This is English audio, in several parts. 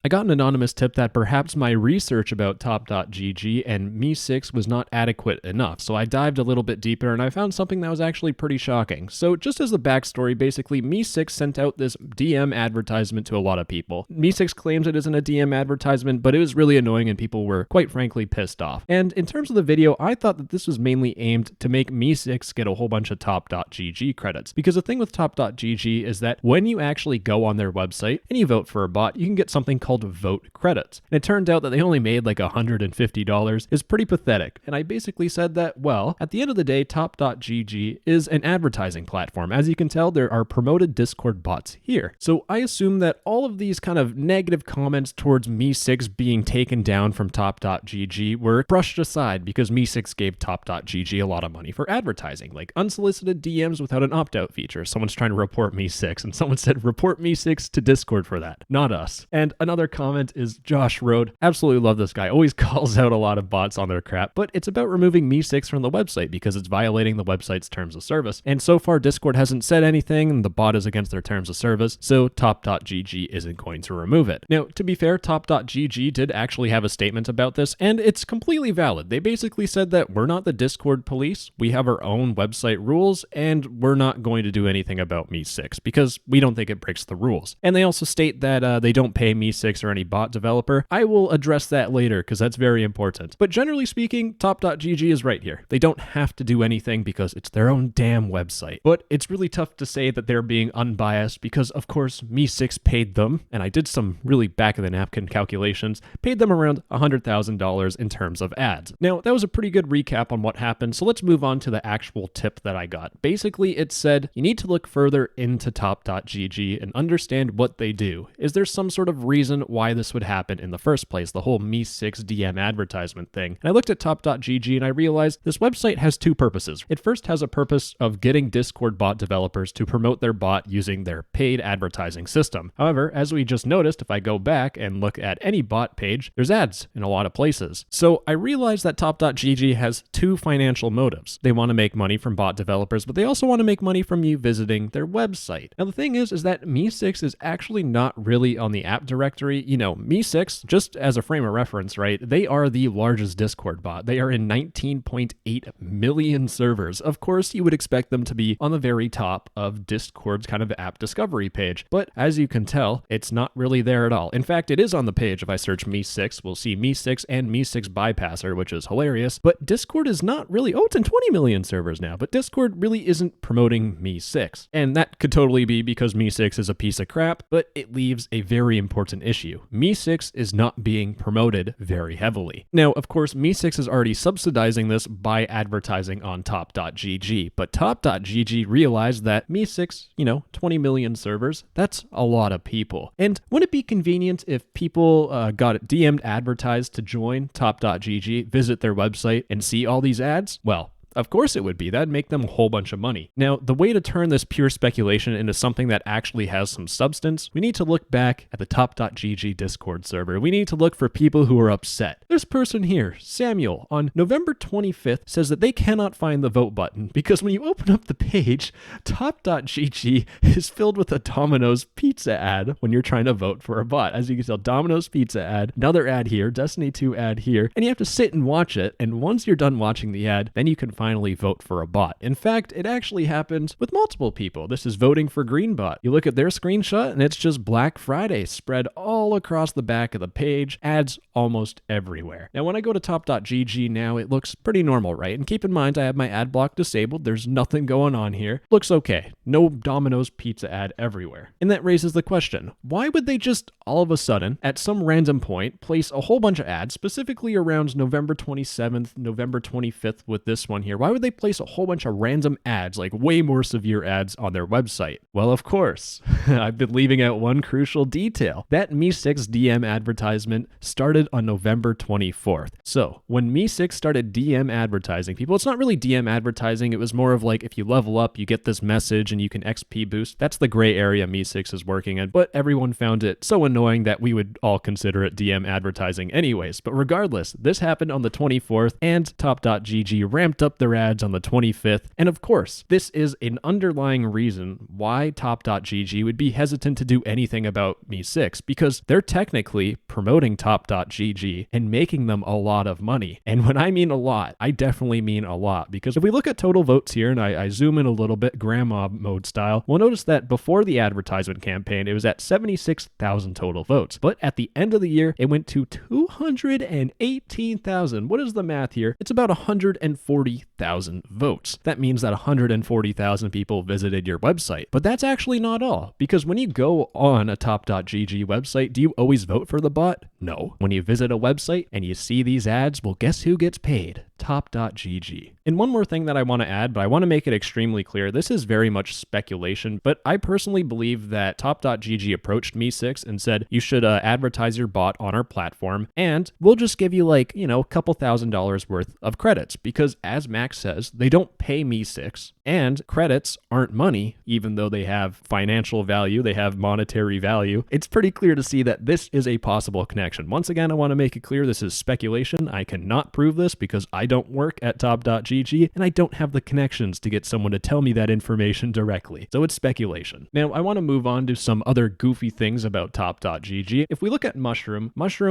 I got an anonymous tip that perhaps my research about top.gg and Mee6 was not adequate enough, so I dived a little bit deeper and I found something that was actually pretty shocking. So just as the backstory, basically Mee6 sent out this DM advertisement to a lot of people. Mee6 claims it isn't a DM advertisement, but it was really annoying and people were quite frankly pissed off. And in terms of the video, I thought that this was mainly aimed to make Mee6 get a whole bunch of top.gg credits. Because the thing with top.gg is that when you actually go on their website and you vote for a bot, you can get something called vote credits. And it turned out that they only made like $150. Is pretty pathetic. And I basically said that, well, at the end of the day, top.gg is an advertising platform. As you can tell, there are promoted Discord bots here. So I assume that all of these kind of negative comments towards Mee6 being taken down from top.gg were brushed aside because Mee6 gave top.gg a lot of money for advertising, like unsolicited DMs without an opt-out feature. Someone's trying to report Mee6 and someone said, report Mee6 to Discord for that. Not us. And another comment is Josh Road. Absolutely love this guy. Always calls out a lot of bots on their crap, but it's about removing Mee6 from the website because it's violating the website's terms of service. And so far, Discord hasn't said anything and the bot is against their terms of service, so top.gg isn't going to remove it. Now, to be fair, top.gg did actually have a statement about this, and it's completely valid. They basically said that we're not the Discord police, we have our own website rules, and we're not going to do anything about Mee6 because we don't think it breaks the rules. And they also state that they don't pay Mee6 or any bot developer. I will address that later because that's very important. But generally speaking, top.gg is right here. They don't have to do anything because it's their own damn website. But it's really tough to say that they're being unbiased because, of course, Mee6 paid them, and I did some really back-of-the-napkin calculations, paid them around $100,000 in terms of ads. Now, that was a pretty good recap on what happened, so let's move on to the actual tip that I got. Basically, it said, you need to look further into top.gg and understand what they do. Is there some sort of reason why this would happen in the first place, the whole Mee6 DM advertisement thing? And I looked at top.gg and I realized this website has two purposes. It first has a purpose of getting Discord bot developers to promote their bot using their paid advertising system. However, as we just noticed, if I go back and look at any bot page, there's ads in a lot of places. So I realized that top.gg has two financial motives. They want to make money from bot developers, but they also want to make money from you visiting their website. Now the thing is that Mee6 is actually not really on the app directory. You know, Mee6, just as a frame of reference, right, they are the largest Discord bot. They are in 19.8 million servers. Of course, you would expect them to be on the very top of Discord's kind of app discovery page, but as you can tell, it's not really there at all. In fact, it is on the page. If I search Mee6, we'll see Mee6 and Mee6 Bypasser, which is hilarious, but Discord is not really, oh, it's in 20 million servers now, but Discord really isn't promoting Mee6. And that could totally be because Mee6 is a piece of crap, but it leaves a very important issue. Mee6 is not being promoted very heavily. Now, of course, Mee6 is already subsidizing this by advertising on top.gg, but top.gg realized that Mee6, 20 million servers, that's a lot of people. And wouldn't it be convenient if people got it DM'd advertised to join top.gg, visit their website, and see all these ads? Well, of course it would be. That'd make them a whole bunch of money. Now, the way to turn this pure speculation into something that actually has some substance, we need to look back at the top.gg Discord server. We need to look for people who are upset. This person here, Samuel, on November 25th, says that they cannot find the vote button because when you open up the page, top.gg is filled with a Domino's pizza ad when you're trying to vote for a bot. As you can tell, Domino's pizza ad, another ad here, Destiny 2 ad here, and you have to sit and watch it, and once you're done watching the ad, then you can finally vote for a bot. In fact, it actually happened with multiple people. This is voting for Greenbot. You look at their screenshot and it's just Black Friday spread all across the back of the page, ads almost everywhere. Now, when I go to top.gg now, it looks pretty normal, right? And keep in mind, I have my ad block disabled. There's nothing going on here. Looks okay. No Domino's pizza ad everywhere. And that raises the question, why would they just all of a sudden, at some random point, place a whole bunch of ads, specifically around November 27th, November 25th with this one here? Why would they place a whole bunch of random ads, like way more severe ads on their website? Well, of course, I've been leaving out one crucial detail. That Mee6 DM advertisement started on November 24th. So when Mee6 started DM advertising people, it's not really DM advertising. It was more of like, if you level up, you get this message and you can XP boost. That's the gray area Mee6 is working in, but everyone found it so annoying that we would all consider it DM advertising anyways. But regardless, this happened on the 24th and top.gg ramped up their ads on the 25th. And of course, this is an underlying reason why Top.gg would be hesitant to do anything about Mee6, because they're technically promoting Top.gg and making them a lot of money. And when I mean a lot, I definitely mean a lot, because if we look at total votes here, and I zoom in a little bit, grandma mode style, we'll notice that before the advertisement campaign, it was at 76,000 total votes. But at the end of the year, it went to 218,000. What is the math here? It's about 140,000 votes. That means that 140,000 people visited your website. But that's actually not all, because when you go on a Top.gg website, do you always vote for the bot? No. When you visit a website and you see these ads, well, guess who gets paid? Top.gg. And one more thing that I want to add, but I want to make it extremely clear, this is very much speculation, but I personally believe that Top.gg approached Mee6 and said, you should advertise your bot on our platform, and we'll just give you like, a couple $1,000s worth of credits, because as Max says, they don't pay Mee6, and credits aren't money, even though they have financial value, they have monetary value. It's pretty clear to see that this is a possible connection. Once again, I want to make it clear this is speculation. I cannot prove this because I don't work at Top.gg and I don't have the connections to get someone to tell me that information directly. So it's speculation. Now, I want to move on to some other goofy things about Top.gg. If we look at Mushroom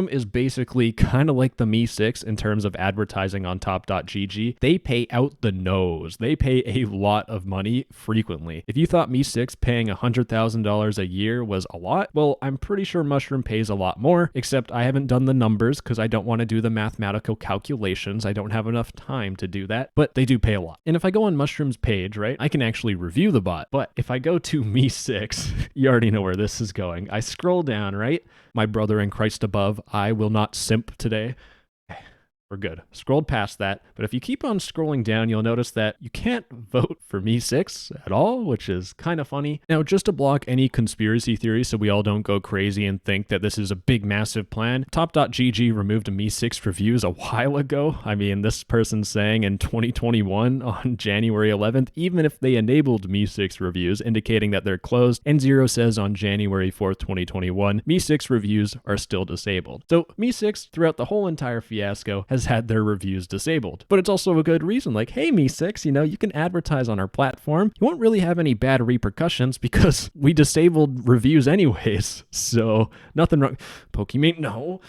is basically kind of like the Mee6 in terms of advertising on Top.gg. They pay out the nose. They pay a lot of money frequently. If you thought Mee6 paying $100,000 a year was a lot, well, I'm pretty sure Mushroom pays a lot more, except I haven't done the numbers because I don't want to do the mathematical calculations. I don't have enough time to do that, but they do pay a lot. And if I go on Mushroom's page, right, I can actually review the bot. But if I go to Mee6, you already know where this is going. I scroll down, right? My brother in Christ above, I will not simp today. We're good. Scrolled past that. But if you keep on scrolling down, you'll notice that you can't vote for Mee6 at all, which is kind of funny. Now, just to block any conspiracy theories so we all don't go crazy and think that this is a big, massive plan, Top.gg removed Mee6 reviews a while ago. I mean, this person's saying in 2021 on January 11th, even if they enabled Mee6 reviews, indicating that they're closed, N0 says on January 4th, 2021, Mee6 reviews are still disabled. So Mee6, throughout the whole entire fiasco, has had their reviews disabled. But it's also a good reason, like, hey, Mee6, you can advertise on our platform. You won't really have any bad repercussions because we disabled reviews anyways. So nothing wrong. Pokemon, no.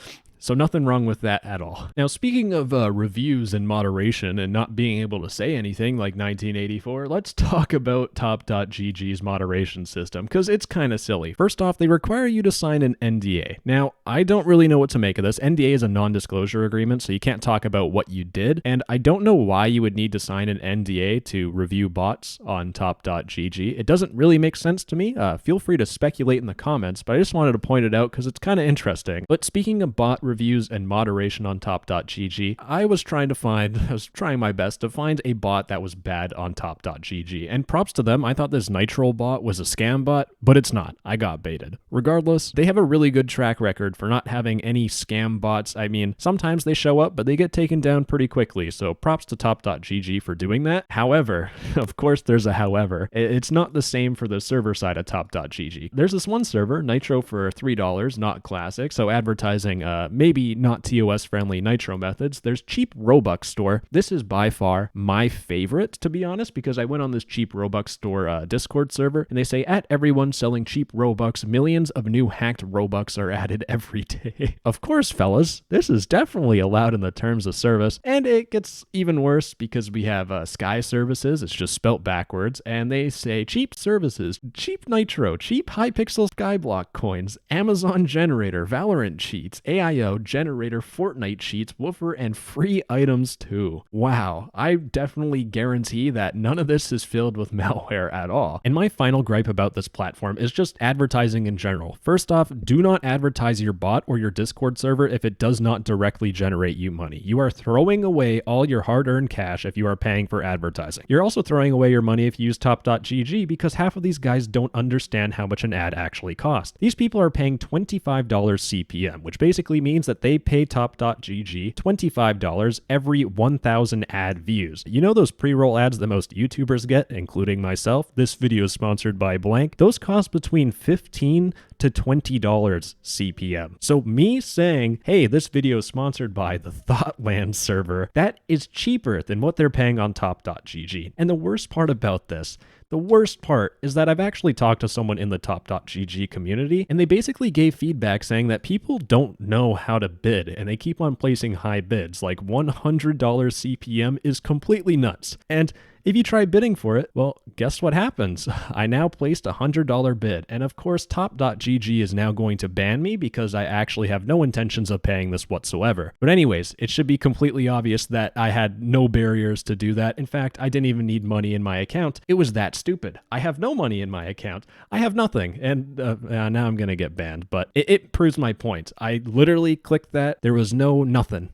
So nothing wrong with that at all. Now, speaking of reviews and moderation and not being able to say anything like 1984, let's talk about Top.gg's moderation system, because it's kind of silly. First off, they require you to sign an NDA. Now, I don't really know what to make of this. NDA is a non-disclosure agreement, so you can't talk about what you did, and I don't know why you would need to sign an NDA to review bots on Top.gg. It doesn't really make sense to me. Feel free to speculate in the comments, but I just wanted to point it out because it's kind of interesting. But speaking of bot reviews and moderation on Top.gg, I was trying my best to find a bot that was bad on Top.gg, and props to them. I thought this Nitro bot was a scam bot, but it's not. I got baited. Regardless, they have a really good track record for not having any scam bots. I mean, sometimes they show up, but they get taken down pretty quickly, so props to Top.gg for doing that. However, of course there's a however, it's not the same for the server side of Top.gg. There's this one server, Nitro, for $3, not classic, so advertising maybe not TOS friendly Nitro methods. There's Cheap Robux Store. This is by far my favorite, to be honest, because I went on this Cheap Robux Store Discord server, and they say, at everyone selling cheap Robux, millions of new hacked Robux are added every day. Of course, fellas, this is definitely allowed in the terms of service, and it gets even worse because we have Sky Services, it's just spelt backwards, and they say cheap services, cheap Nitro, cheap Hypixel Skyblock coins, Amazon Generator, Valorant cheats, AIO, Generator, Fortnite cheats, Woofer, and free items too. Wow, I definitely guarantee that none of this is filled with malware at all. And my final gripe about this platform is just advertising in general. First off, do not advertise your bot or your Discord server if it does not directly generate you money. You are throwing away all your hard-earned cash if you are paying for advertising. You're also throwing away your money if you use Top.gg because half of these guys don't understand how much an ad actually costs. These people are paying $25 CPM, which basically means that they pay Top.gg $25 every 1,000 ad views. You know those pre-roll ads that most YouTubers get, including myself? This video is sponsored by blank. Those cost between $15 to $20 CPM. So me saying, hey, this video is sponsored by the Thoughtland server, that is cheaper than what they're paying on top.gg. And the worst part about this, the worst part is that I've actually talked to someone in the top.gg community, and they basically gave feedback saying that people don't know how to bid, and they keep on placing high bids. Like $100 CPM is completely nuts. And if you try bidding for it, well, guess what happens? I now placed a $100 bid, and of course top.gg is now going to ban me because I actually have no intentions of paying this whatsoever. But anyways, it should be completely obvious that I had no barriers to do that. In fact, I didn't even need money in my account. It was that stupid. I have no money in my account. I have nothing, and now I'm gonna get banned, but it proves my point. I literally clicked that. There was nothing.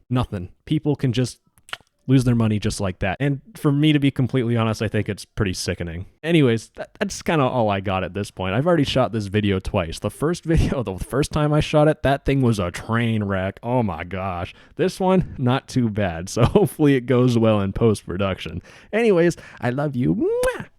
People can just lose their money just like that. And for me to be completely honest, I think it's pretty sickening. Anyways, that's kind of all I got at this point. I've already shot this video twice. The first time I shot it, that thing was a train wreck. Oh my gosh. This one, not too bad. So hopefully it goes well in post-production. Anyways, I love you. Mwah!